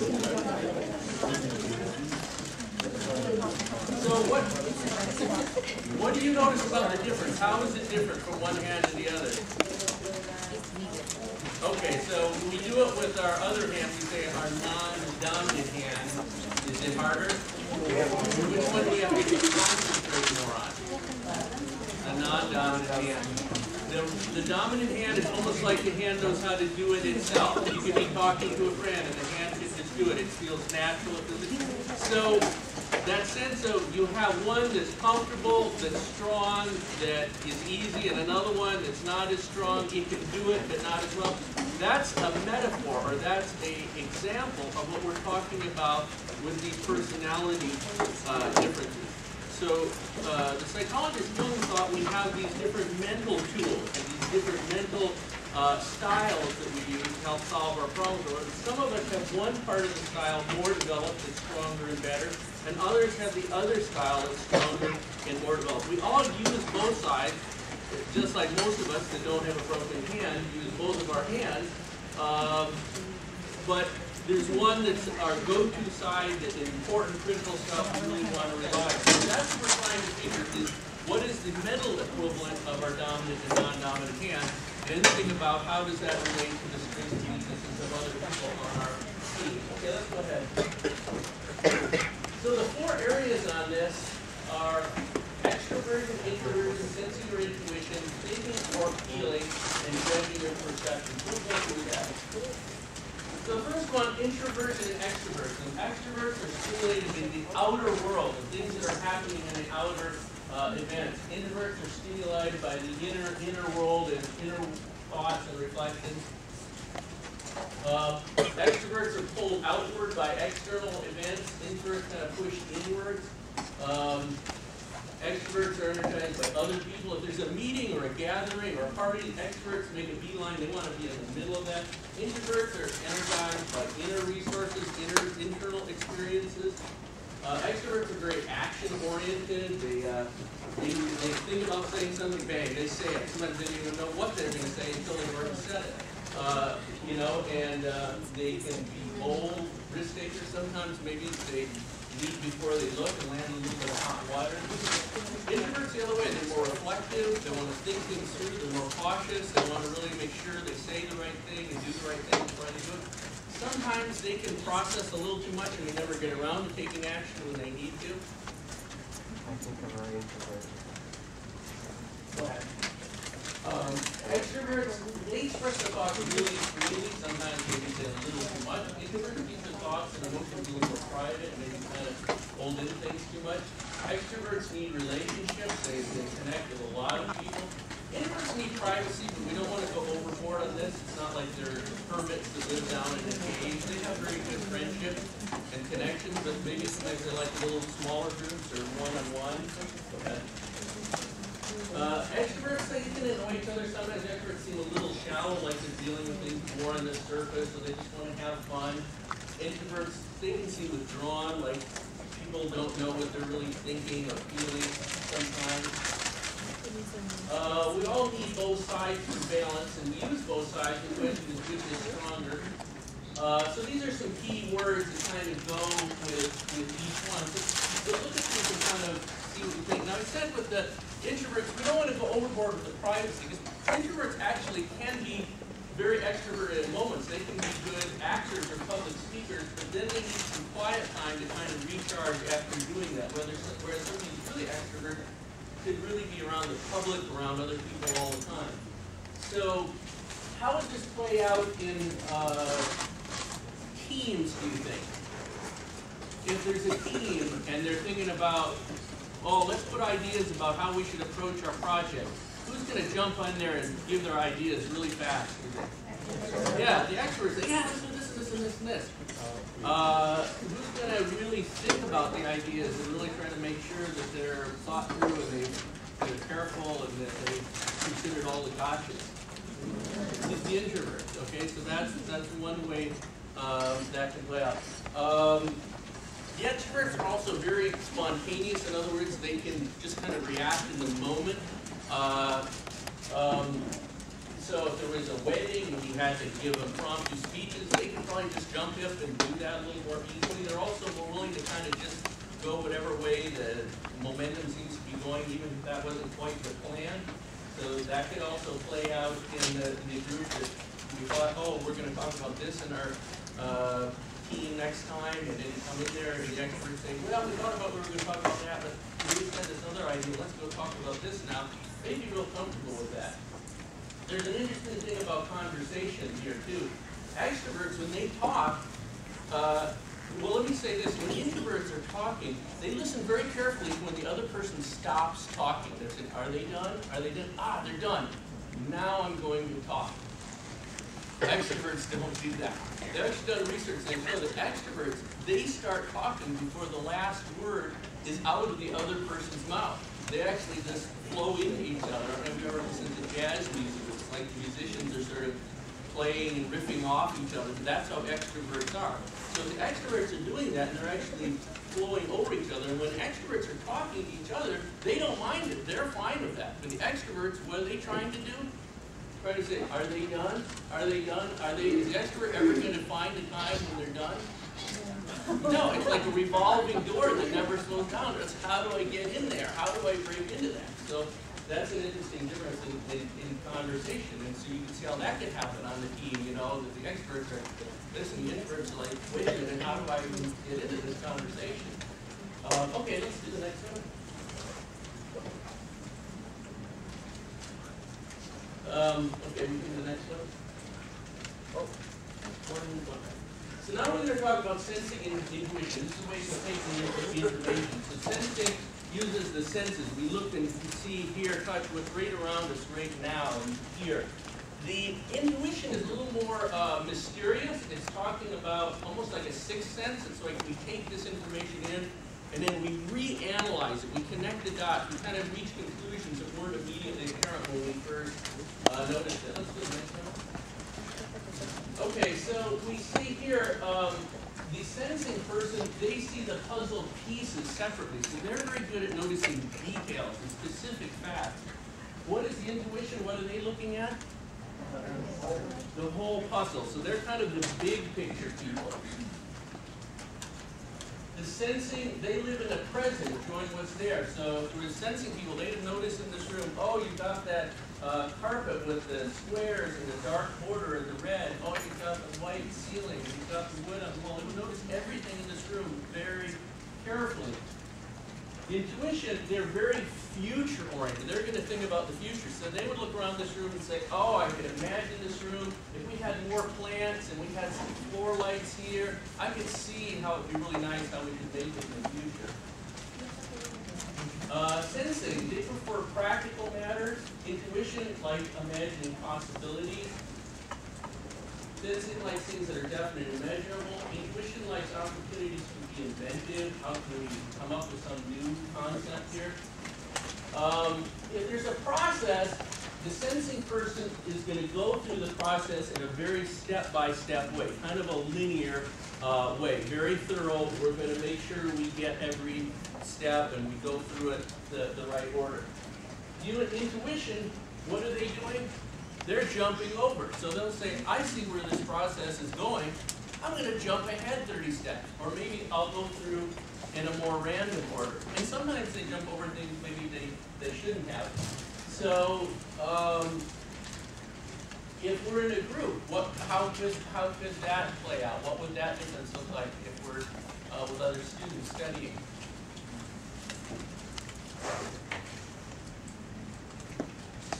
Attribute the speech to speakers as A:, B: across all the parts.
A: So what do you notice about the difference? How is it different from one hand to the other? Okay, so when we do it with our other hand, we say our non-dominant hand. Is it harder? Which one do we have to concentrate more on? A non-dominant hand. The dominant hand is almost like the hand knows how to do it itself. You could be talking to a friend and the hand can just do it. It feels natural. So that sense of you have one that's comfortable, that's strong, that is easy, and another one that's not as strong. It can do it, but not as well. That's a metaphor, or that's an example of what we're talking about with these personality differences. So the psychologist Jung thought we have these different mental tools and these different mental styles that we use to help solve our problems. Or some of us have one part of the style more developed, that's stronger and better, and others have the other style that's stronger and more developed. We all use both sides, just like most of us that don't have a broken hand use both of our hands. But there's one that's our go-to side, that's important, critical stuff we really want to rely on. So that's what we're trying to figure is what is the mental equivalent of our dominant and non-dominant hand, and think about how does that relate to the strengths and weaknesses of other people on our team. Okay, let's go ahead. So the four areas on this are extroversion, introversion, sensing or intuition, thinking or feeling, and judging or perception. We'll go through that. So the first one, introversion and extroversion. Extroverts are stimulated in the outer world, the things that are happening in the outer events. Introverts are stimulated by the inner world and inner thoughts and reflections. Extroverts are pulled outward by external events. Introverts kind of push inwards. Extroverts are energized by other people. If there's a meeting or a gathering or a party, extroverts make a beeline. They want to be in the middle of that. Introverts are energized by inner resources, internal experiences. Extroverts are very action-oriented. They think about saying something, bang, they say it. Sometimes they don't even know what they're going to say until they've already said it. You know, and they can be bold, risk takers sometimes. Maybe they lead before they look and land in a little bit of hot water. Introverts, the other way, they're more reflective, they want to think things through, they're more cautious, they want to really make sure they say the right thing and do the right thing before they do it. Sometimes they can process a little too much and they never get around to taking action when they need to.
B: I think I'm very introverted.
A: Go ahead. Extroverts, they express their thoughts really freely, sometimes maybe say a little too much. Introverts keep their thoughts and emotions a little more private and maybe kind of hold in things too much. Extroverts need relationships, they connect with a lot of people. Introverts need privacy, but we don't want to go overboard on this. It's not like they're hermits that live down in a cave. They have very good friendships and connections, but maybe sometimes they like little smaller groups or one-on-one. Go ahead. Extroverts, they can annoy each other. Sometimes extroverts seem a little shallow, like they're dealing with things more on the surface, so they just want to have fun. Introverts, they can seem withdrawn, like people don't know what they're really thinking or feeling sometimes. We all need both sides for balance, and we use both sides. The question is which is stronger. So these are some key words that kind of go with each one. So look at these and kind of see what you think. Now I said with the introverts, we don't want to go overboard with the privacy, because introverts actually can be very extroverted at moments. They can be good actors or public speakers, but then they need some quiet time to kind of recharge after doing that. Whereas somebody who's really extroverted could really be around the public, around other people all the time. So how would this play out in teams, do you think? If there's a team and they're thinking about, oh, let's put ideas about how we should approach our project. Who's going to jump on there and give their ideas really fast? Yeah, the experts say, yeah, let's do this and this and this and this. Who's going to really think about the ideas and really try to make sure that they're thought through and they're careful and that they've considered all the gotchas? It's the introverts, okay? So that's one way that can play out. The extroverts are also very spontaneous. In other words, they can just kind of react in the moment. So if there was a wedding and you had to give impromptu speeches, they could probably just jump up and do that a little more easily. They're also more willing to kind of just go whatever way the momentum seems to be going, even if that wasn't quite the plan. So that could also play out in the group that we thought, oh, we're going to talk about this in our team next time, and then come in there and the experts say, well, we thought about we were going to talk about that, but we just had this other idea. Let's go talk about this now. They'd be real comfortable with that. There's an interesting thing about conversation here too. Extroverts, when they talk, well, let me say this. When introverts are talking, they listen very carefully when the other person stops talking. They say, are they done? Are they done? Ah, they're done. Now I'm going to talk. Extroverts don't do that. They've actually done research and show that extroverts, they start talking before the last word is out of the other person's mouth. They actually just flow into each other. I don't know if you ever listened to jazz music. It's like the musicians are sort of playing and riffing off each other. That's how extroverts are. So the extroverts are doing that, and they're actually flowing over each other. And when extroverts are talking to each other, they don't mind it. They're fine with that. But the extroverts, what are they trying to do? Trying to say, are they done? Are they done? Is the extrovert ever going to find a time when they're done? No, it's like a revolving door that never slows down. It's how do I get in there? How do I break into that? So that's an interesting difference in conversation. And so you can see how that could happen on the team, you know, that the experts are listening, the introverts are like, wait a minute, how do I even get into this conversation? Okay, let's do the next one. Okay, we can do the next one. Oh, one. So now we're going to talk about sensing and intuition. This is a way to take the information. So sensing uses the senses. We look and see, hear, touch what's right around us right now and here. The intuition is a little more mysterious. It's talking about almost like a sixth sense. It's like we take this information in and then we reanalyze it. We connect the dots. We kind of reach conclusions that weren't immediately apparent when we first noticed it. Let's do the next one. Okay, so we see here the sensing person, they see the puzzle pieces separately. So they're very good at noticing details and specific facts. What is the intuition? What are they looking at? The whole puzzle. So they're kind of the big picture people. The sensing, they live in the present, enjoying what's there. So for the sensing people, they didn't notice in this room, oh, you've got that carpet with the squares and the dark border and the red. Oh, you've got the white ceiling. You've got the wood on the wall. You notice everything in this room very carefully. The intuition, they're very future-oriented. They're going to think about the future. So they would look around this room and say, oh, I could imagine this room. If we had more plants and we had some floor lights here, I could see how it would be really nice how we could make it in the future. Sensing, they prefer practical matters. Intuition, like imagining possibilities. Sensing likes things that are definite and measurable. Intuition likes opportunities to be inventive. How can we come up with some new concept here? If there's a process, the sensing person is going to go through the process in a very step-by-step way, kind of a linear way, very thorough. We're going to make sure we get every step and we go through it the right order. Intuition, what are they doing? They're jumping over. So they'll say, I see where this process is going. I'm going to jump ahead 30 steps. Or maybe I'll go through in a more random order. And sometimes they jump over things maybe they shouldn't have. So if we're in a group, how could that play out? What would that difference look like if we're with other students studying?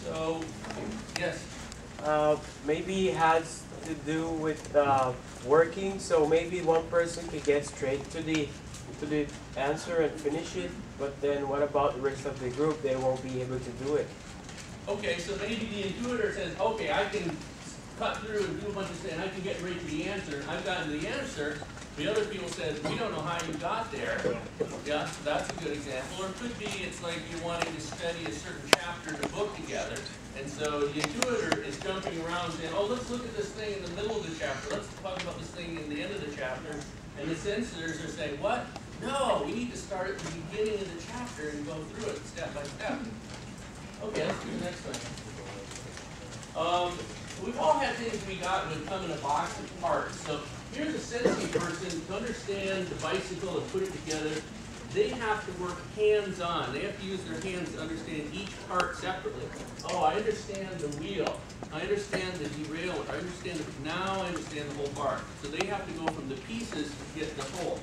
A: So, yes?
B: Maybe it has to do with working. So maybe one person can get straight to the answer and finish it. But then what about the rest of the group? They won't be able to do it.
A: Okay, so maybe the intuitor says, okay, I can cut through and do a bunch of things, and I can get right to the answer. I've gotten the answer. The other people says, we don't know how you got there. Yeah, that's a good example. Or it could be it's like you're wanting to study a certain chapter in a book together. And so the intuitor is jumping around saying, oh, let's look at this thing in the middle of the chapter. Let's talk about this thing in the end of the chapter. And the sensors are saying, what? No, we need to start at the beginning of the chapter and go through it step by step. Okay, let's do the next one. We've all had things we got that come in a box of parts. So here's a sensing person to understand the bicycle and put it together. They have to work hands-on. They have to use their hands to understand each part separately. Oh, I understand the wheel. I understand the derailleur. I understand now I understand the whole part. So they have to go from the pieces to get the whole.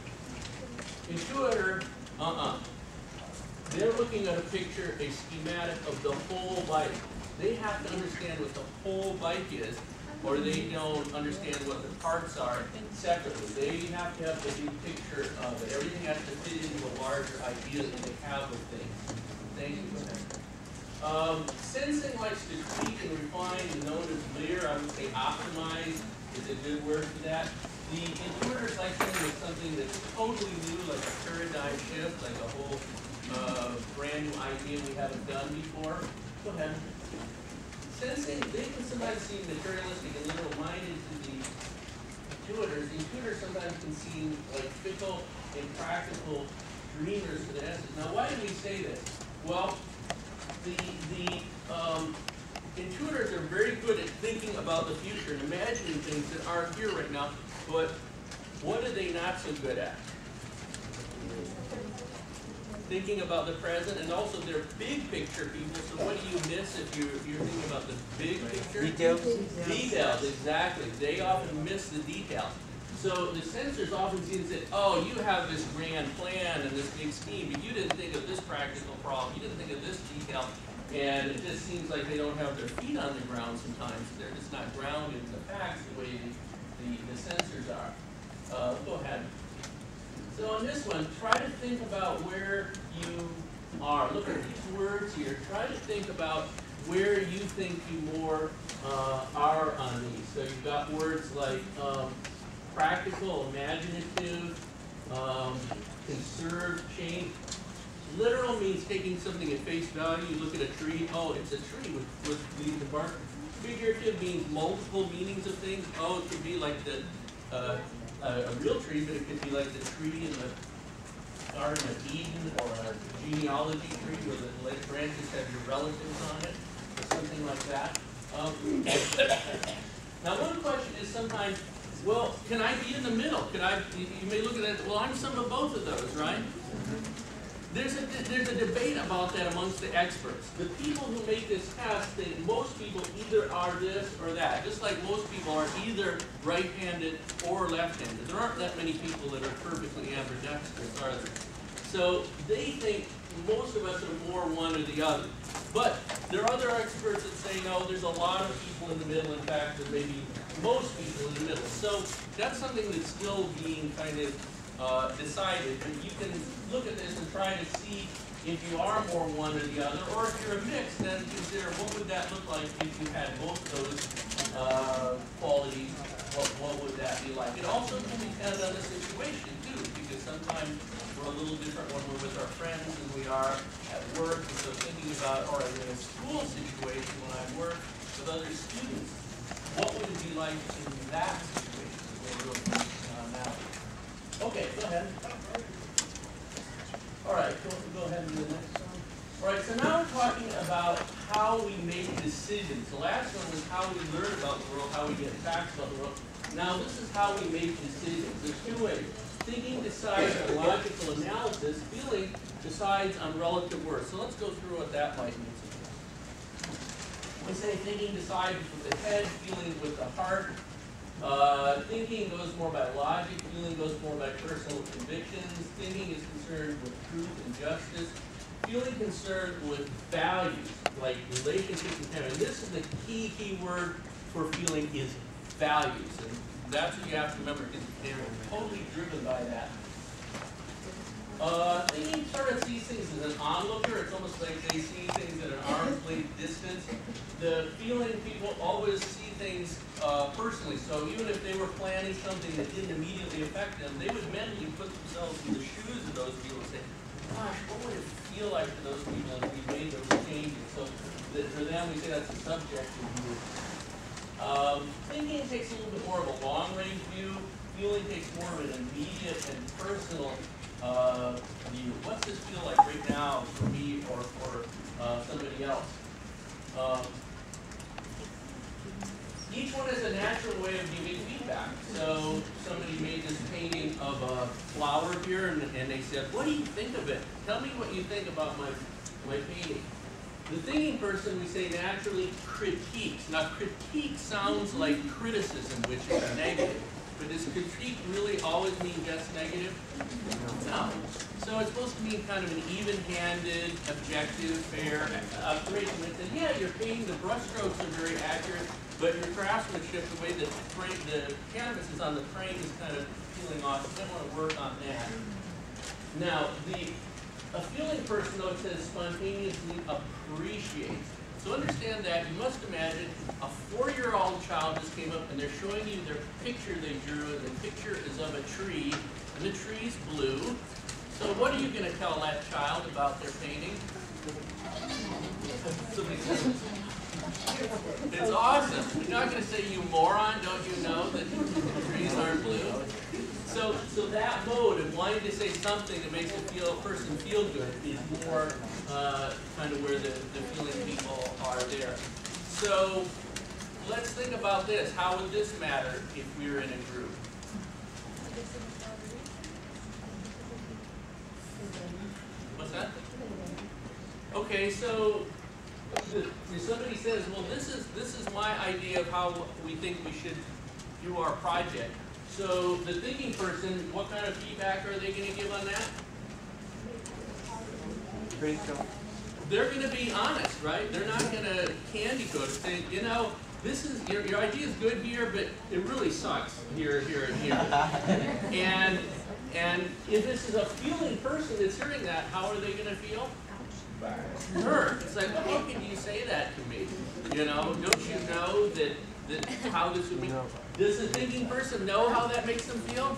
A: Intuitor, they're looking at a picture, a schematic of the whole bike. They have to understand what the whole bike is, or they don't understand what the parts are separately. They have to have the big picture of it. Everything has to fit into a larger idea that they have of things. Thank you. Sensing likes to tweak and refine the known as layer. I would say optimize is a good word for that. The intuitors like something that's totally new, like a paradigm shift, like a whole brand new idea we haven't done before. Go ahead. Sensing, they can sometimes seem materialistic and little-minded to the intuitors. The intuitors sometimes can seem like fickle, impractical dreamers to the essence. Now, why do we say this? Well, the intuitors are very good at thinking about the future and imagining things that aren't here right now, but what are they not so good at? Thinking about the present, and also they're big picture people, so what do you miss if you're thinking about the big picture?
B: Details.
A: Details, exactly. They often miss the details. So the sensors often see and say, oh, you have this grand plan and this big scheme, but you didn't think of this practical problem, you didn't think of this detail, and it just seems like they don't have their feet on the ground sometimes. They're just not grounded in the facts the way the sensors are. Go ahead. So on this one, try to think about where you are. Look at these words here. Try to think about where you think you more are on these. So you've got words like practical, imaginative, conserve, change. Literal means taking something at face value. You look at a tree, oh, it's a tree with leaves and bark. Figurative means multiple meanings of things. Oh, it could be like the a real tree, but it could be like the tree in the Garden of Eden, or a genealogy tree where the branches have your relatives on it, or something like that. Now, one question is sometimes, well, can I be in the middle? You may look at it, well, I'm some of both of those, right? There's a debate about that amongst the experts. The people who make this test think most people either are this or that, just like most people are either right-handed or left-handed. There aren't that many people that are perfectly ambidextrous, are there? So they think most of us are more one or the other. But there are other experts that say, no, there's a lot of people in the middle. In fact, there may be most people in the middle. So that's something that's still being kind of decided. And you can look at this and try to see if you are more one or the other, or if you're a mix, then consider what would that look like if you had both those qualities. What would that be like? It also can depend on the situation too, because sometimes we're a little different when we're with our friends than we are at work. And so thinking about, all right, in a school situation when I work with other students, what would it be like in that situation? We're really focusing on that. Okay, go ahead. All right, go ahead and do the next one. All right, so now we're talking about how we make decisions. The last one was how we learn about the world, how we get facts about the world. Now this is how we make decisions. There's two ways. Thinking decides on logical analysis. Feeling decides on relative worth. So let's go through what that might mean. We say thinking decides with the head, feeling with the heart. Thinking goes more by logic, feeling goes more by personal convictions. Thinking is concerned with truth and justice. Feeling concerned with values, like relationships and family. This is the key word for feeling is values. And that's what you have to remember, because they're totally driven by that. Thinking sort of sees things as an onlooker. It's almost like they see things at an arm's length distance. The feeling people always see things personally. So even if they were planning something that didn't immediately affect them, they would mentally put themselves in the shoes of those people and say, gosh, what would it feel like for those people if we made those changes? So for them, we say that's a subjective view. Thinking takes a little bit more of a long-range view. Feeling takes more of an immediate and personal view. What's this feel like right now for me or for somebody else? each one is a natural way of giving feedback. So somebody made this painting of a flower here, and they said, what do you think of it? Tell me what you think about my painting. The thinking person, we say, naturally critiques. Now, critique sounds like criticism, which is negative. But does critique really always mean just negative? No. So it's supposed to mean kind of an even-handed, objective, fair observation. It says, yeah, your painting, the brush strokes are very accurate, but your craftsmanship, the way that the canvas is on the frame is kind of peeling off. You might want to work on that. Now, a feeling person, though, it says spontaneously appreciates. So understand that you must imagine a 4-year-old child just came up and they're showing you their picture they drew, and the picture is of a tree, and the tree's blue. So what are you going to tell that child about their painting? Somebody says, it's awesome. You're not going to say, you moron, don't you know that trees aren't blue? So that mode of wanting to say something that makes a person feel good is more kind of where the feeling people are there. So let's think about this. How would this matter if we were in a group? What's that? Okay, so if somebody says, well, this is my idea of how we think we should do our project. So the thinking person, what kind of feedback are they going to give on that? They're going to be honest, right? They're not going to candy coat it, say, you know, this is your idea is good here, but it really sucks here, here, and here. And if this is a feeling person that's hearing that, how are they going to feel? Hurt. It's like, well, how can you say that to me? You know, don't you know that how this would be? Does the thinking person know how that makes them feel?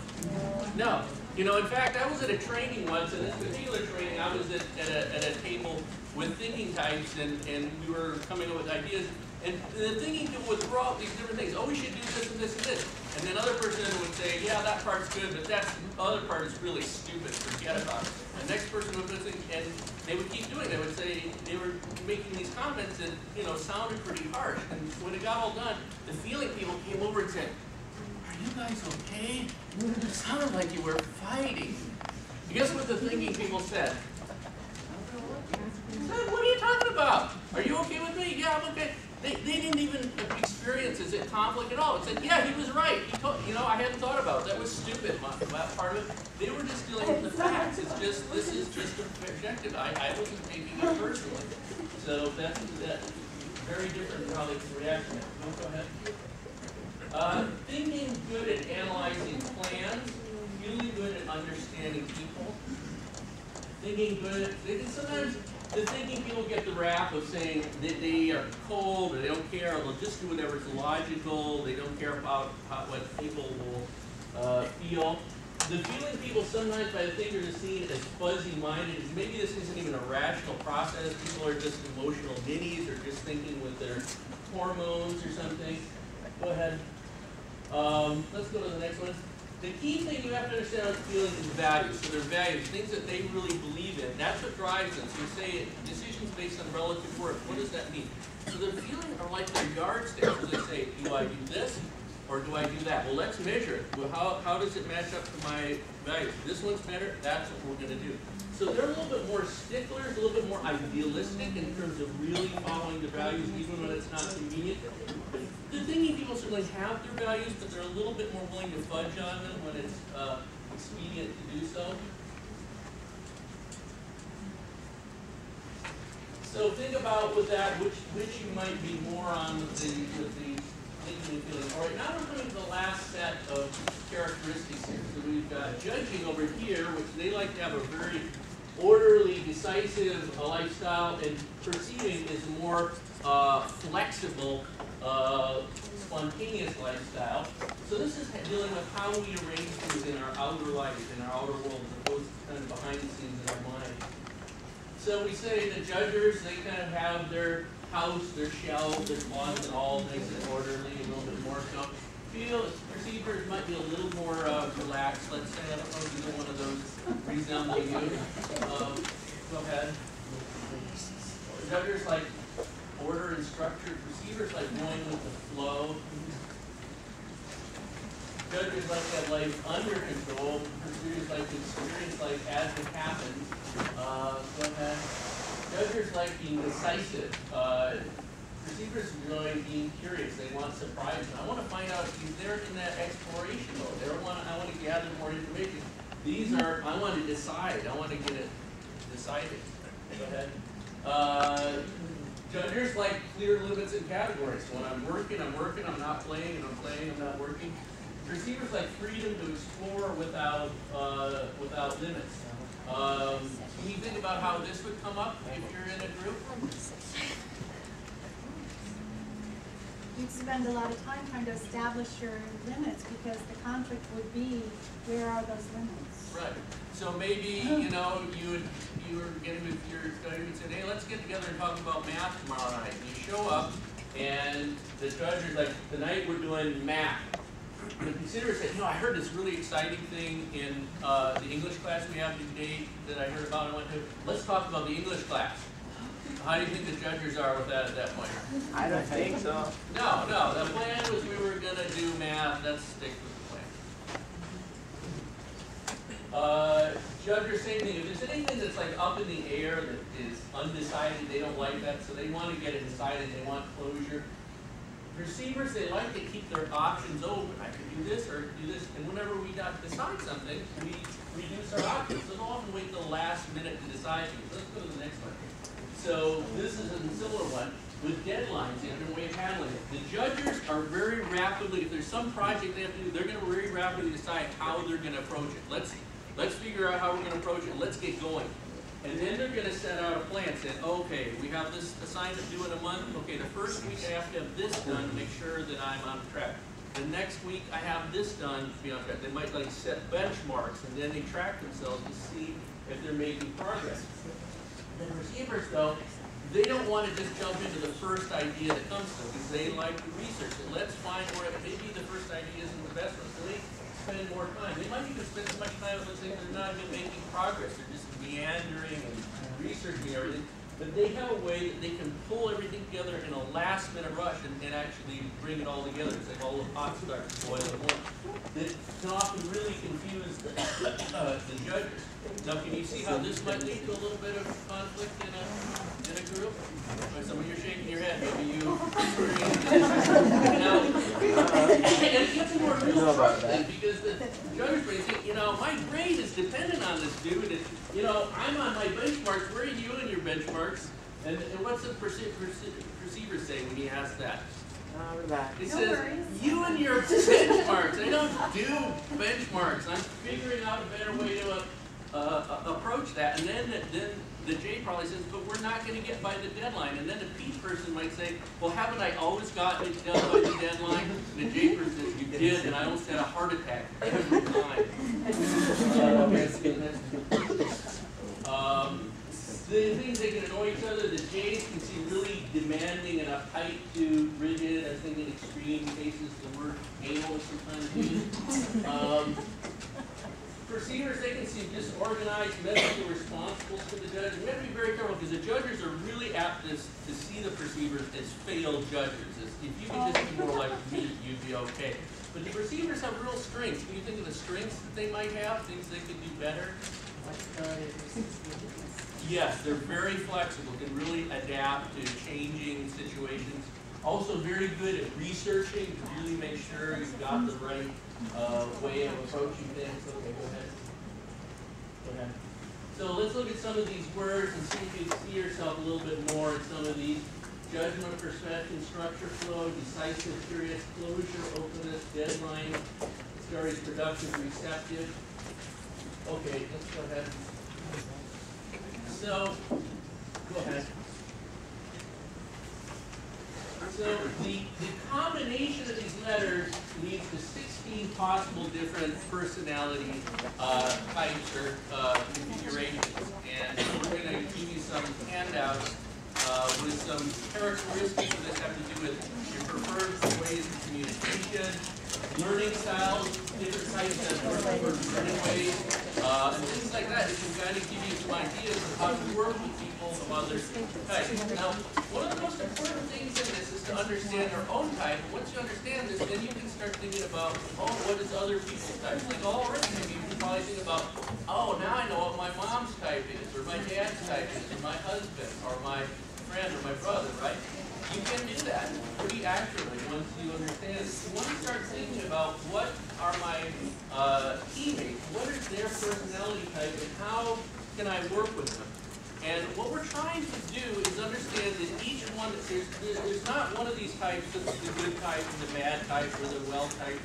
A: No. You know, in fact, I was at a training once, and this particular training, I was at a table with thinking types, and we were coming up with ideas. And the thinking people would throw out these different things. Oh, we should do this and this and this. And then another person would say, yeah, that part's good, but that other part is really stupid. Forget about it. The next person would listen, and they would keep doing it. They would say, they were making these comments that, you know, sounded pretty harsh. And when it got all done, the feeling people came over and said, are you guys okay? It sounded like you were fighting. Guess what the thinking people said? What are you talking about? Are you okay with me? Yeah, I'm okay. They didn't even experience is it conflict at all. It said, yeah, he was right. He told, you know, I hadn't thought about it. That was stupid. That part of it. They were just dealing with the facts. It's just, this is just objective. I wasn't taking it personally. So that's very different from how they can react to it. Go ahead. Thinking good at analyzing plans, feeling good at understanding people, thinking good. Sometimes the thinking people get the rap of saying that they are cold or they don't care, or they'll just do whatever's logical. They don't care about what people will feel. The feeling people sometimes by the thinkers are seen as fuzzy-minded. Maybe this isn't even a rational process. People are just emotional ninnies or just thinking with their hormones or something. Go ahead. Let's go to the next one. The key thing you have to understand about feelings is values. So their values, things that they really believe in. That's what drives them. So you say decisions based on relative worth. What does that mean? So their feelings are like their yardsticks. So they say, do I do this or do I do that? Well, let's measure it. Well, how does it match up to my values? This one's better. That's what we're going to do. So they're a little bit more sticklers, a little bit more idealistic in terms of really following the values, even when it's not convenient. The thinking people certainly have their values, but they're a little bit more willing to fudge on them when it's expedient to do so. So think about with that, which you might be more on with the thinking and feeling. All right, now we're coming to the last set of characteristics here. So we've got judging over here, which they like to have a very orderly, decisive lifestyle, and perceiving is more flexible, spontaneous lifestyle. So this is dealing with how we arrange things in our outer life, in our outer world, as opposed to kind of behind the scenes in our mind. So we say the judgers, they kind of have their house, their shelves, their closet all nice and orderly, a little bit more so. Perceivers might be a little more relaxed, let's say. I don't know if either one of those resemble you. Go ahead. Judgers like order and structure. Perceivers like going with the flow. life under control. Perceivers like to experience life as it happens. Go ahead. Judgers like being decisive. Perceivers enjoy being curious. They want surprise. I want to find out if they're in that exploration mode. I want to gather more information. These are, I want to decide. I want to get it decided. Go ahead. Judgers like clear limits and categories. When I'm working, I'm not playing, and I'm playing, I'm not working. Receivers like freedom to explore without limits. Can you think about how this would come up if you're in a group?
C: You'd spend a lot of time trying to establish your limits because the conflict would be, where are those limits?
A: Right. So maybe, you know, you were getting with your study and said, hey, let's get together and talk about math tomorrow night. And you show up, and the judge is like, tonight we're doing math. And the considerer said, you know, I heard this really exciting thing in the English class we have today that I heard about and went to. Let's talk about the English class. How do you think the judges are with that at that point?
B: I don't think so.
A: No. The plan was we were going to do math. Let's stick with the plan. Judges, same thing. If there's anything that's like up in the air that is undecided, they don't like that, so they want to get it decided. They want closure. Receivers, they like to keep their options open. I could do this or I could do this. And whenever we decide something, we reduce our options. So they'll often wait till the last minute to decide things. Let's go to the next one. So this is a similar one with deadlines, a different way of handling it. The judges are very rapidly, if there's some project they have to do, they're going to very rapidly decide how they're going to approach it. Let's figure out how we're going to approach it. Let's get going. And then they're going to set out a plan, saying, okay, we have this assignment due in a month. Okay, the first week I have to have this done to make sure that I'm on track. The next week I have this done to be on track. They might like set benchmarks, and then they track themselves to see if they're making progress. The receivers, though, they don't want to just jump into the first idea that comes to them because they like to research it. Let's find where maybe the first idea isn't the best one. So they spend more time. They might even spend so much time with things they're not even making progress. They're just meandering and researching everything. But they have a way that they can pull everything together in a last-minute rush and actually bring it all together. It's like all the pot starts boiling at once. That can often really confuse the judges. Now, can you see how this might lead to a little bit of conflict in a group? Or some of you are shaking your head. Maybe you experienced this. Now, and it gets more real frustrating because the judges may say, you know, my grade is dependent on this dude. And, you know, I'm on my benchmarks. Where are you in your benchmarks? And what's the perceiver say when he asks that? It says, you and your benchmarks. I don't do benchmarks. I'm figuring out a better way to approach that. And then the J probably says, but we're not going to get by the deadline. And then the P person might say, well, haven't I always gotten it done by the deadline? And the J person says, you did, and I almost had a heart attack every time. The things they can annoy each other, the J's can seem really demanding and uptight to rigid. I think in extreme cases the word anal is sometimes used. Perceivers, they can seem disorganized, mentally responsible to the judge. We have to be very careful because the judges are really apt to see the perceivers as failed judges. If you could just be more like me, you'd be okay. But the perceivers have real strengths. Can you think of the strengths that they might have, things they could do better? Yes, they're very flexible, can really adapt to changing situations. Also very good at researching to really make sure you've got the right way of approaching things. Okay, go ahead. Go ahead. So let's look at some of these words and see if you can see yourself a little bit more in some of these. Judgment, perception, structure, flow, decisive, curious, closure, openness, deadline, stories, productive, receptive. Okay, let's go ahead. So, go ahead. So the combination of these letters leads to 16 possible different personality types or configurations. And we're going to give you some handouts with some characteristics that have to do with your preferred ways of communication, learning styles, different types of preferred learning ways, and things like that. It can kind of give you some ideas of how to work with people of other types. Now, one of the most important things in this is to understand our own type. And once you understand this, then you can start thinking about, oh, what is other people's types? Like already, maybe you can probably think about, oh, now I know what my mom's type is, or my dad's type is, or my husband, or my friend, or my brother, right? You can do that pretty accurately once you understand it. You want to start thinking about what are my teammates, what is their personality type, and how can I work with them? And what we're trying to do is understand that each one, there's not one of these types that's the good type and the bad type or the well type.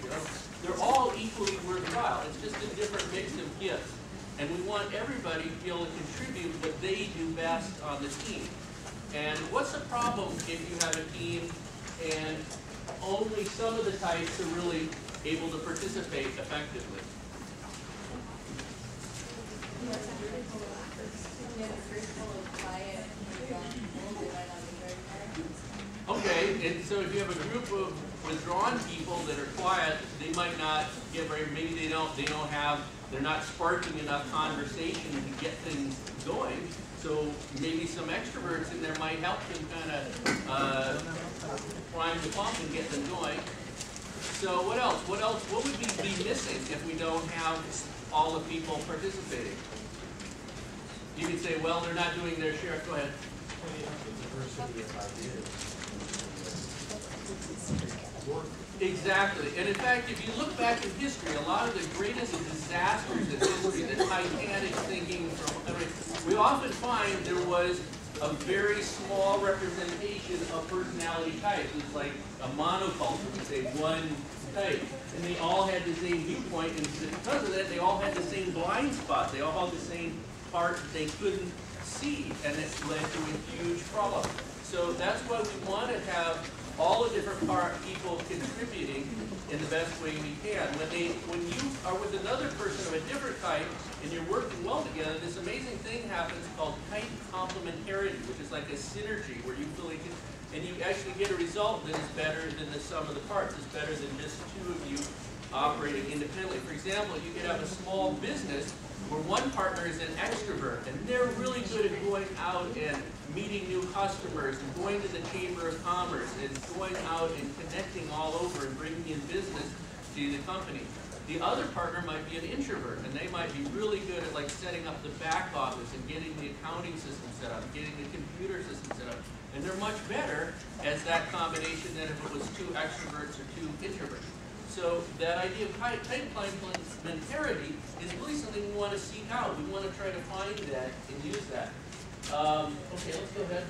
A: They're all equally worthwhile. It's just a different mix of gifts. And we want everybody to be able to contribute what they do best on the team. And what's the problem if you have a team and only some of the types are really able to participate effectively? Okay, and so if you have a group of withdrawn people that are quiet, they might not get very, maybe they're not sparking enough conversation to get things going. So maybe some extroverts in there might help them kind of prime the pump and get them going. So what else? What would we be missing if we don't have all the people participating? You could say, well, they're not doing their share. Go ahead. Exactly. And in fact, if you look back in history, a lot of the greatest disasters in history, the Titanic sinking, we often find there was a very small representation of personality types. It was like a monoculture, we say one type. And they all had the same viewpoint, and because of that, they all had the same blind spot. They all had the same part that they couldn't see, and it led to a huge problem. So that's why we want to have all the different people contributing in the best way we can. When you are with another person of a different type and you're working well together, this amazing thing happens called type complementarity, which is like a synergy where you feel like and you actually get a result that is better than the sum of the parts. It's better than just two of you operating independently. For example, you could have a small business where one partner is an extrovert and they're really good at going out and meeting new customers and going to the Chamber of Commerce and going out and connecting all over and bringing in business to the company. The other partner might be an introvert, and they might be really good at like setting up the back office and getting the accounting system set up, getting the computer system set up, and they're much better as that combination than if it was two extroverts or two introverts. So that idea of type complementarity is really something we want to seek out. We want to try to find that and use that. Okay, let's go ahead.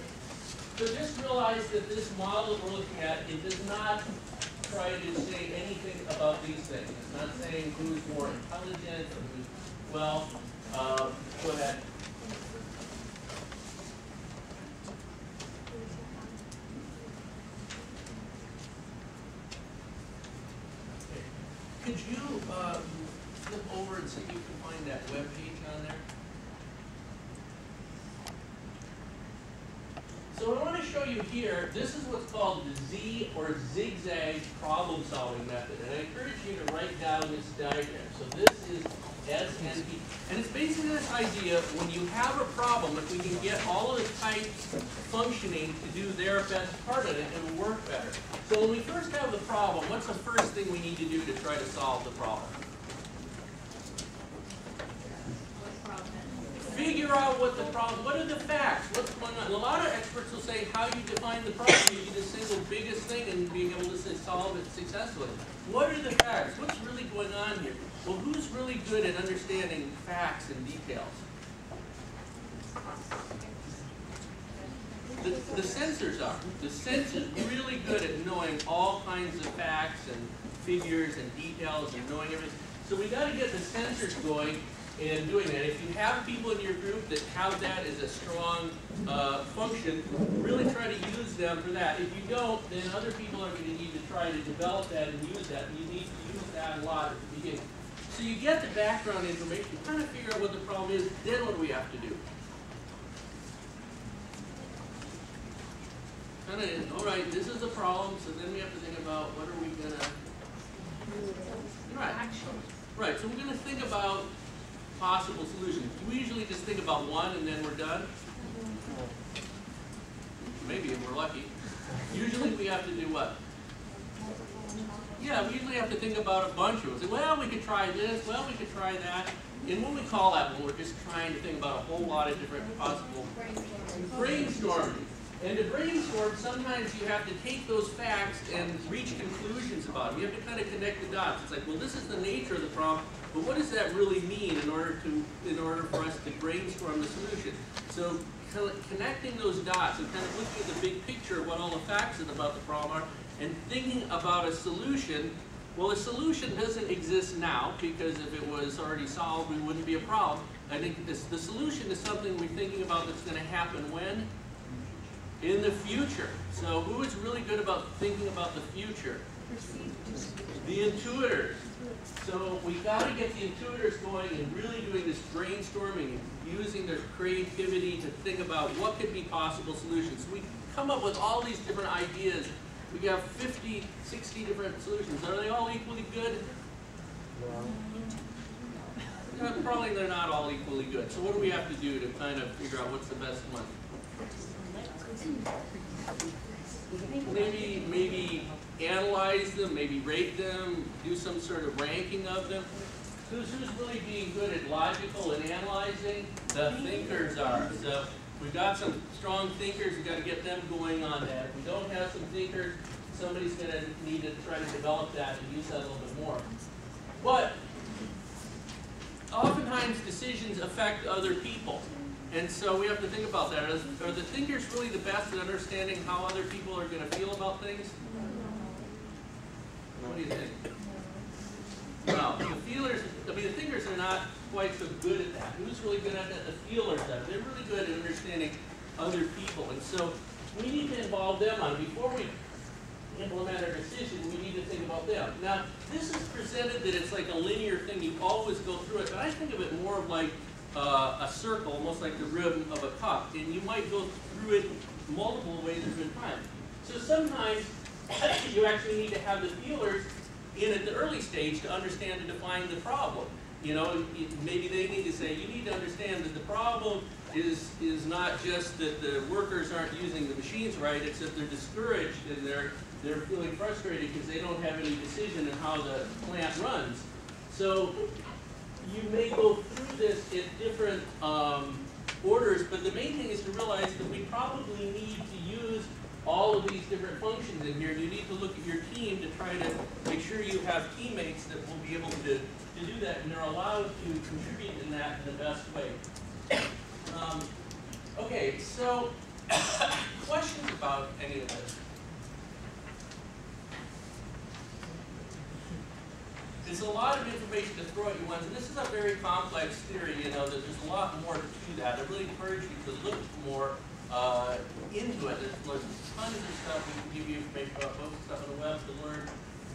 A: So just realize that this model that we're looking at, it does not try to say anything about these things. It's not saying who's more intelligent or who's, well, go ahead. Could you flip over and see if you can find that web page on there? So what I want to show you here, this is what's called the Z or zigzag problem solving method. And I encourage you to write down this diagram. So this is SNP. And it's basically this idea, when you have a problem, if we can get all of the types functioning to do their best part of it, it will work better. So when we first have the problem, what's the first thing we need to do to try to solve the problem? Figure out what the problem, what are the facts, what's going on. A lot of experts will say how you define the problem, you need the single biggest thing and being able to solve it successfully. What are the facts? What's really going on here? Well, who's really good at understanding facts and details? The sensors are. The sensors are really good at knowing all kinds of facts and figures and details and knowing everything. So we got to get the sensors going in doing that. If you have people in your group that have that as a strong function, really try to use them for that. If you don't, then other people are going to need to try to develop that and use that. And you need to use that a lot at the beginning. So you get the background information, you kind of figure out what the problem is, then what do we have to do? Kind of, all right, this is the problem, so then we have to think about what are we going to... Right. Right, so we're going to think about possible solutions. Do we usually just think about one and then we're done? Maybe if we're lucky. Usually we have to do what? Yeah, we usually have to think about a bunch of them. Say, well, we could try this, well, we could try that. And what we call that when we're just trying to think about a whole lot of different possible brainstorming. And to brainstorm, sometimes you have to take those facts and reach conclusions about them. You have to kind of connect the dots. It's like, well, this is the nature of the problem, but what does that really mean in order for us to brainstorm the solution? So connecting those dots and kind of looking at the big picture of what all the facts about the problem are, and thinking about a solution. Well, a solution doesn't exist now, because if it was already solved, it wouldn't be a problem. I think the solution is something we're thinking about that's going to happen when? In the future. So who is really good about thinking about the future? The intuitors. So we got to get the intuitors going and really doing this brainstorming and using their creativity to think about what could be possible solutions. We come up with all these different ideas. We have 50, 60 different solutions. Are they all equally good? No. Probably they're not all equally good. So what do we have to do to kind of figure out what's the best one? Maybe analyze them, maybe rate them, do some sort of ranking of them. Who's really being good at logical and analyzing? The thinkers are. So we've got some strong thinkers, we've got to get them going on that. If we don't have some thinkers, somebody's going to need to try to develop that and use that a little bit more. But oftentimes decisions affect other people. And so we have to think about that. Are the thinkers really the best at understanding how other people are going to feel about things? What do you think? Well, the thinkers are not quite so good at that. Who's really good at that? The feelers are. They're really good at understanding other people. And so we need to involve them on it. Before we implement our decision, we need to think about them. Now, this is presented that it's like a linear thing. You always go through it. But I think of it more of like a circle, almost like the rim of a cup. And you might go through it multiple ways at a time. So sometimes you actually need to have the feelers in at the early stage to understand and define the problem. You know, maybe they need to say, you need to understand that the problem is not just that the workers aren't using the machines right, it's that they're discouraged and they're feeling frustrated because they don't have any decision in how the plant runs. So you may go through this in different orders, but the main thing is to realize that we probably need to use all of these different functions in here. You need to look at your team to try to make sure you have teammates that will be able to do that, and they're allowed to contribute in that in the best way. Okay, so questions about any of this? There's a lot of information to throw at you once, and this is a very complex theory, you know, that there's a lot more to that. I really encourage you to look more into it. There's tons of stuff we can give you information about, most stuff on the web to learn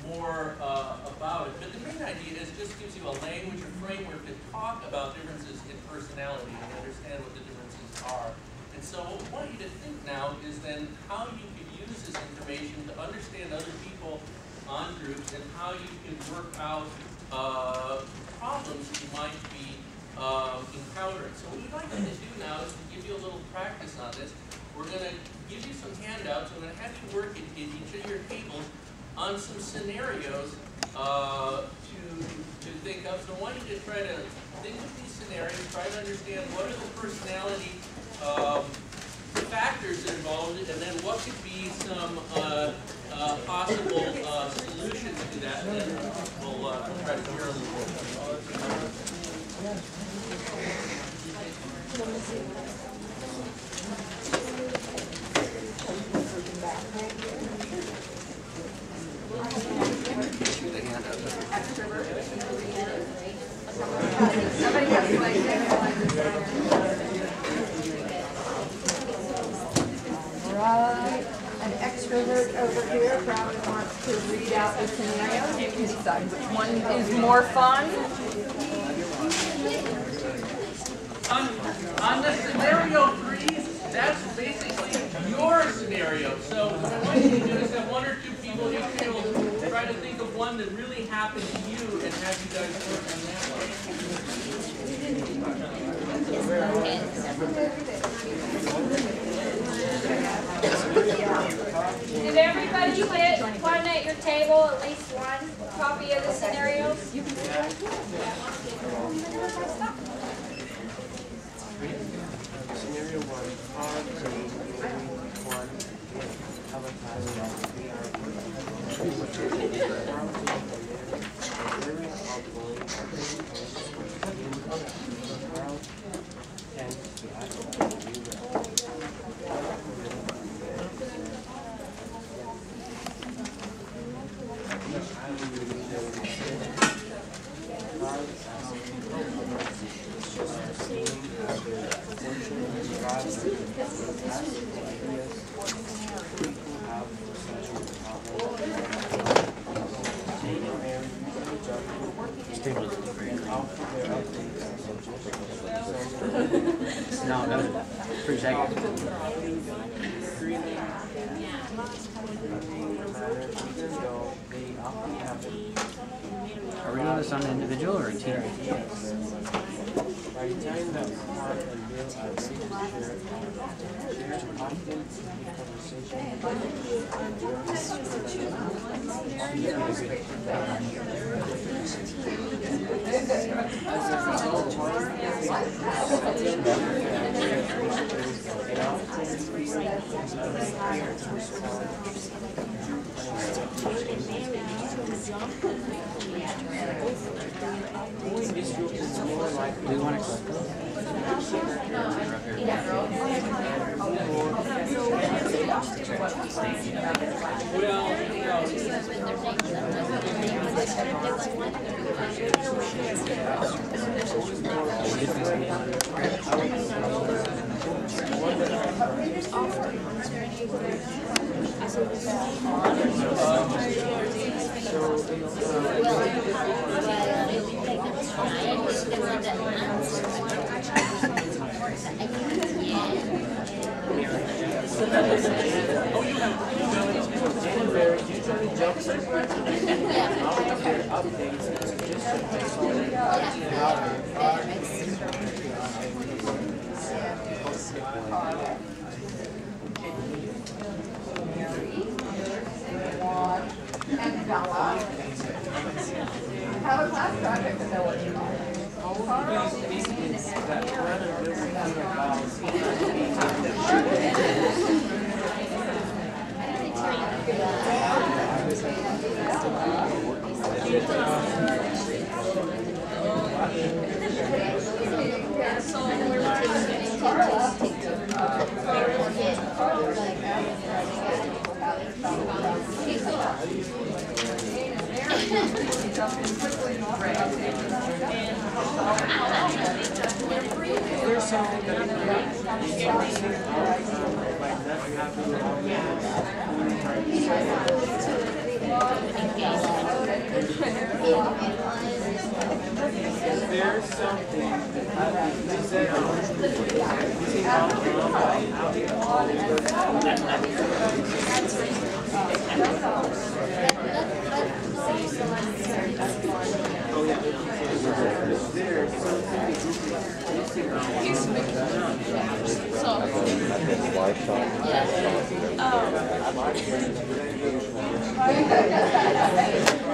A: more about it. But the main idea is it just gives you a language or framework to talk about differences in personality and understand what the differences are. And so what we want you to think now is then how you can use this information to understand other people on groups and how you can work out problems that you might be encountering. So what we'd like you to do now is to give you a little practice on this. We're going to give you some handouts. We're going to have you work in each of your tables on some scenarios to think of. So I want you to try to think of these scenarios, try to understand what are the personality factors involved, and then what could be some possible solutions to that. And then we'll try to hear a little bit.
D: Right. An extrovert over here probably wants to read out the scenario. You can decide which one is more fun.
A: On the scenario 3, that's basically your scenario. So what I want you to do is have one or two people at each table try to think of one that really happened to you and have you guys work on that one.
E: everybody get one at your table, at least one copy of the scenarios?
B: Scenario 1, hard grade, 1,
F: No, for a second. Are we doing this on an individual or a team?
B: By the time that Mark and Bill are ready to share often
F: Do you want to collect those?
D: And Bella. Have a class project to know what you want.
B: there's something that there's something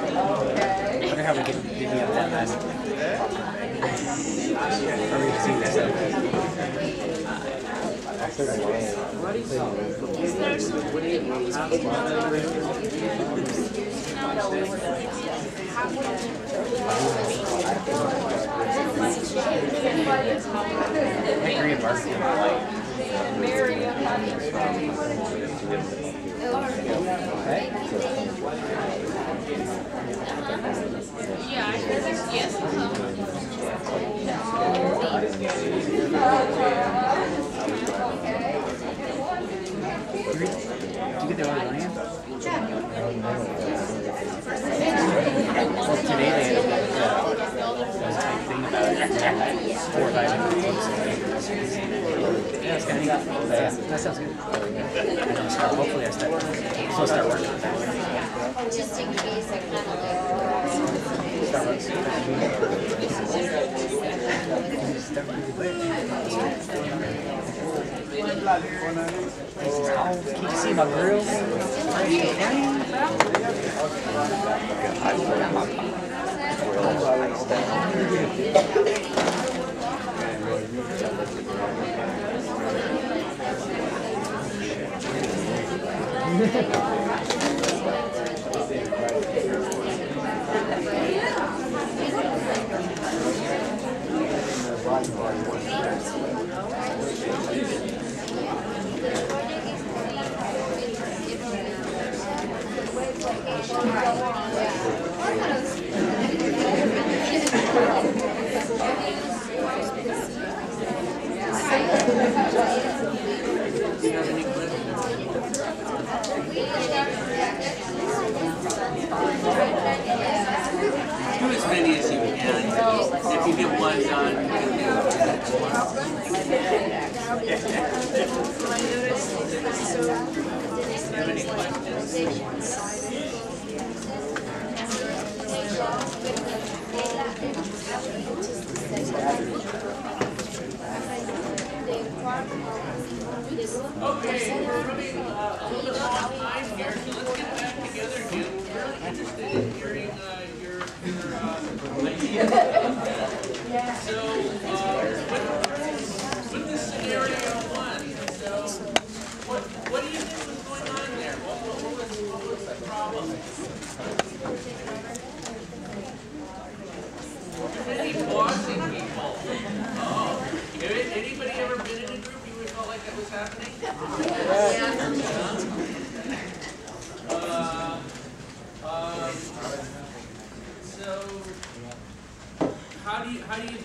F: I wonder how we get video of that last. Are we seeing this? I agree with Mark. Did you get the Oregonian? Well, today they had a thing about it. 4 or 5 different things. Yeah, it's kind of neat. But yeah, that sounds good. Hopefully I start working with that.
E: Just in case I kind of
F: Starbucks. Can you see my grill?
A: Do as many as you can. If you get one done, have any Okay, we're running a little bit long time here, so let's get back together again. We're really interested in hearing your ideas. So, with this scenario one, so what do you think was going on there? What was the problem? Too many pausing people. Oh, anybody ever been in a group you would felt like that was happening? So, how do you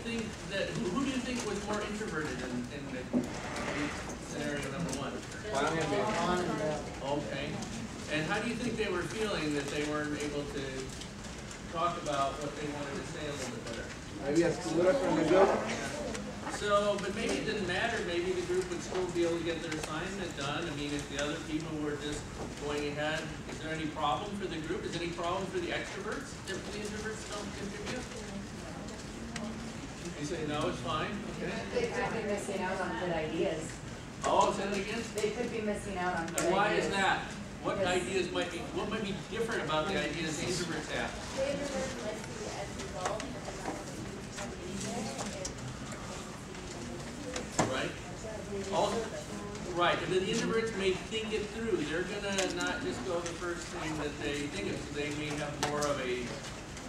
A: think that? Who do you think was more introverted in the scenario number one? Okay. And how do you think they were feeling that they weren't able to talk about what they wanted to say a little bit better?
G: Maybe excluded from the group.
A: So, but maybe it didn't matter. Maybe the group would still be able to get their assignment done. I mean, if the other people were just going ahead, is there any problem for the group? Is there any problem for the extroverts if the introverts don't contribute? You say no, it's fine. Okay.
H: They could be missing out on good ideas.
A: Oh, say that again.
H: They could be missing out on good ideas.
A: And why is that? What ideas might be? What might be different about the ideas the introverts have? Right. Also, right. And the introverts may think it through. They're gonna not just go the first thing that they think of. So they may have more of a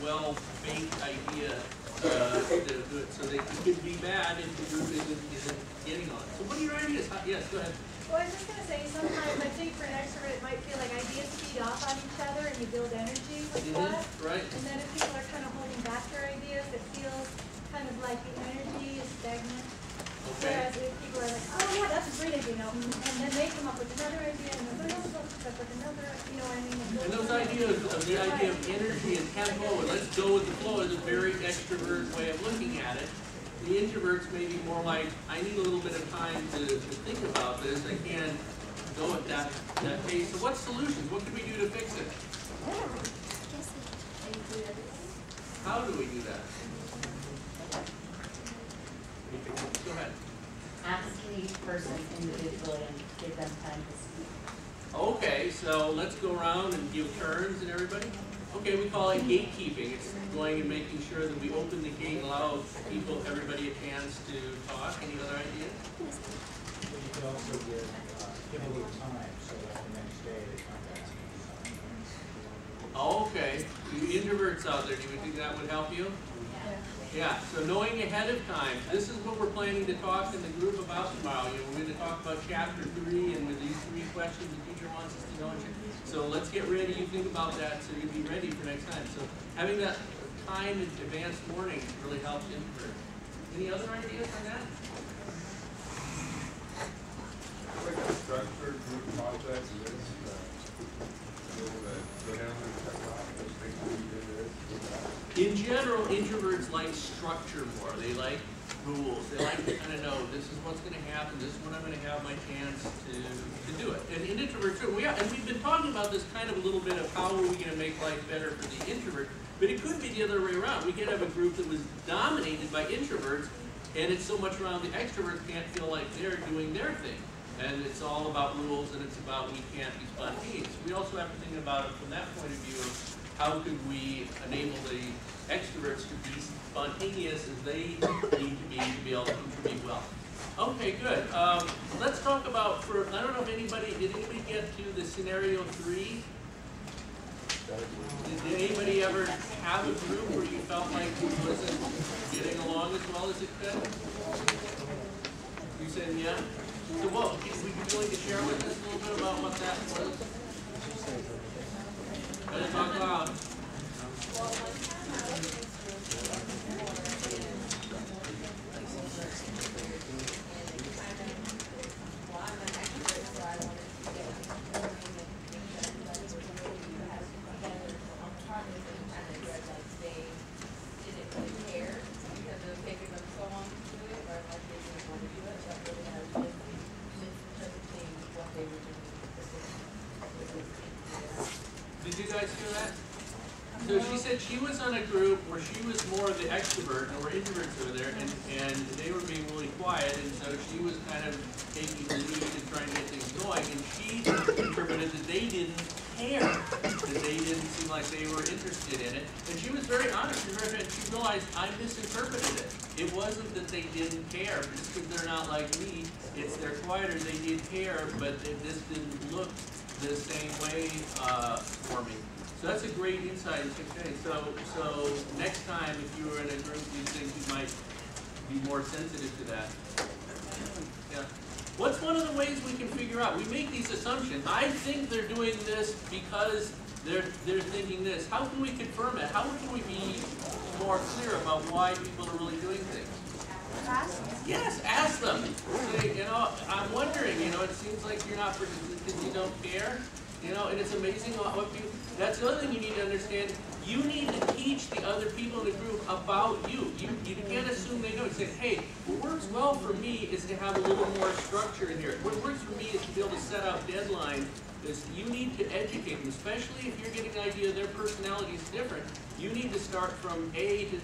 A: well-baked idea to do it. So it could be bad if the group isn't getting on. So what are your ideas? Yes, go ahead.
I: Well, I was just going to say, sometimes I think for an extrovert it might feel like ideas feed off on each other and you build energy with that.
A: Right.
I: And then if people are kind of holding back their ideas, it feels kind of like the energy is stagnant.
A: Okay.
I: Whereas if people are like, oh yeah, that's a great idea, and then they come up with another idea and another else comes up with another, you know what I mean?
A: And those ideas, the idea of energy and tempo, and let's go with the flow, is a very extrovert way of looking at it. The introverts may be more like, I need a little bit of time to think about this. I can't go at that pace. So what solutions? What can we do to fix it? How do we do that? Go ahead.
H: Ask each person individually and give them time to speak.
A: Okay, so let's go around and give turns and everybody. Okay, we call it gatekeeping. It's going and making sure that we open the gate and allow people, everybody a chance to talk. Any other ideas?
J: You could also give a little time so that the next day they come back to you.
A: Okay, you introverts out there, do you think that would help you? Yeah, so knowing ahead of time, this is what we're planning to talk in the group about tomorrow. You know, we're going to talk about chapter 3 and with these 3 questions the teacher wants us to know. So let's get ready, you think about that so you'll be ready for next time. So having that time in advanced warning really helps introverts. Any other ideas on that?
G: Like a structured group project, this, go down and check off those things we did this.
A: In general, introverts like structure more. They like rules. They like to kind of know this is what's going to happen. This is when I'm going to have my chance to do it. And introverts, and we've been talking about this kind of a little bit of how are we going to make life better for the introvert. But it could be the other way around. We could have a group that was dominated by introverts, and it's so much around the extroverts can't feel like they're doing their thing. And it's all about rules, and it's about we can't be spontaneous. We also have to think about it from that point of view of how could we enable the extroverts to be spontaneous as they need to be able to contribute well. Okay, good. Let's talk about, I don't know if did anybody get to the scenario 3? Did anybody ever have a group where you felt like it wasn't getting along as well as it could? You said yeah? So what, would you be willing to share with us a little bit about what that was? Better talk loud. Did you guys hear that? So she said she was on a group where she was more the extrovert, and there were introverts over there, and they were being really quiet, and so she was kind of taking the lead and trying to get things going, and she interpreted that they didn't care, that they didn't seem like they were interested in it, and she was very honest, and she realized I misinterpreted it. It wasn't that they didn't care, just because they're not like me, it's they're quieter, they did care, but this didn't look the same way for me. So that's a great insight. Okay, so next time if you were in a group, you think you might be more sensitive to that. Yeah. What's one of the ways we can figure out? We make these assumptions. I think they're doing this because they're thinking this. How can we confirm it? How can we be more clear about why people are really doing things? Yes, ask them. Say, I'm wondering, it seems like you're not because you don't care, and it's amazing what you, that's the other thing you need to understand. You need to teach the other people in the group about you. You can't assume they know. You say, hey, what works well for me is to have a little more structure in here. What works for me is to be able to set out deadlines. You need to educate them, especially if you're getting an idea their personality is different. You need to start from A to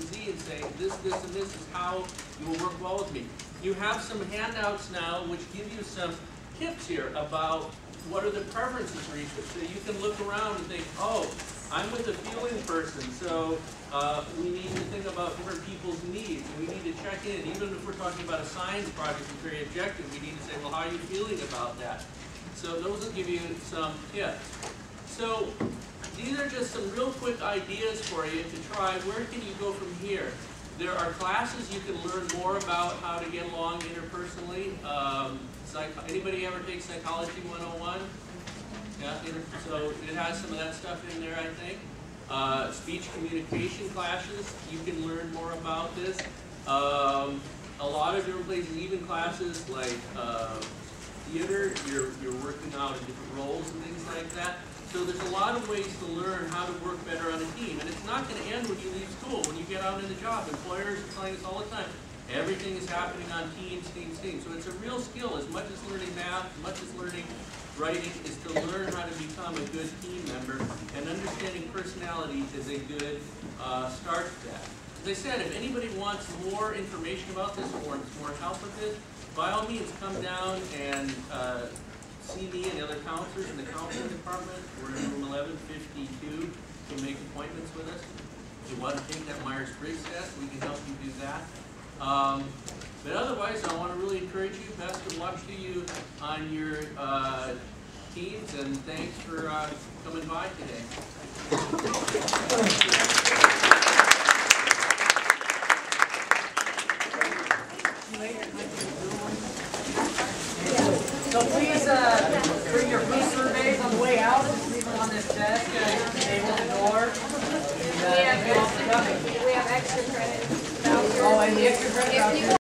A: Z and say, this, and this is how you will work well with me. You have some handouts now which give you some tips here about what are the preferences for each of us. So you can look around and think, oh, I'm with a feeling person, so we need to think about different people's needs. We need to check in. Even if we're talking about a science project that's very objective, we need to say, well, how are you feeling about that? So those will give you some tips. So these are just some real quick ideas for you to try. Where can you go from here? There are classes you can learn more about how to get along interpersonally. Anybody ever take Psychology 101? Yeah, so it has some of that stuff in there, I think. Speech communication classes, you can learn more about this. A lot of different places, even classes like theater, you're working out in different roles and things like that. So there's a lot of ways to learn how to work better on a team. And it's not going to end when you leave school, when you get out in the job. Employers are telling us all the time, everything is happening on teams. So it's a real skill. As much as learning math, as much as learning writing, is to learn how to become a good team member. And understanding personality is a good start to that. As I said, if anybody wants more information about this or more help with this, by all means come down and see me and the other counselors in the counseling department. We're in room 1152 to make appointments with us. If you want to take that Myers-Briggs test, we can help you do that. But otherwise, I want to really encourage you, best of luck to you on your teams, and thanks for coming by today.
K: So please bring your blue surveys on the way out. Just leave them on this desk and table the door. And,
E: We have extra credit.
K: oh, and the extra credit vouchers.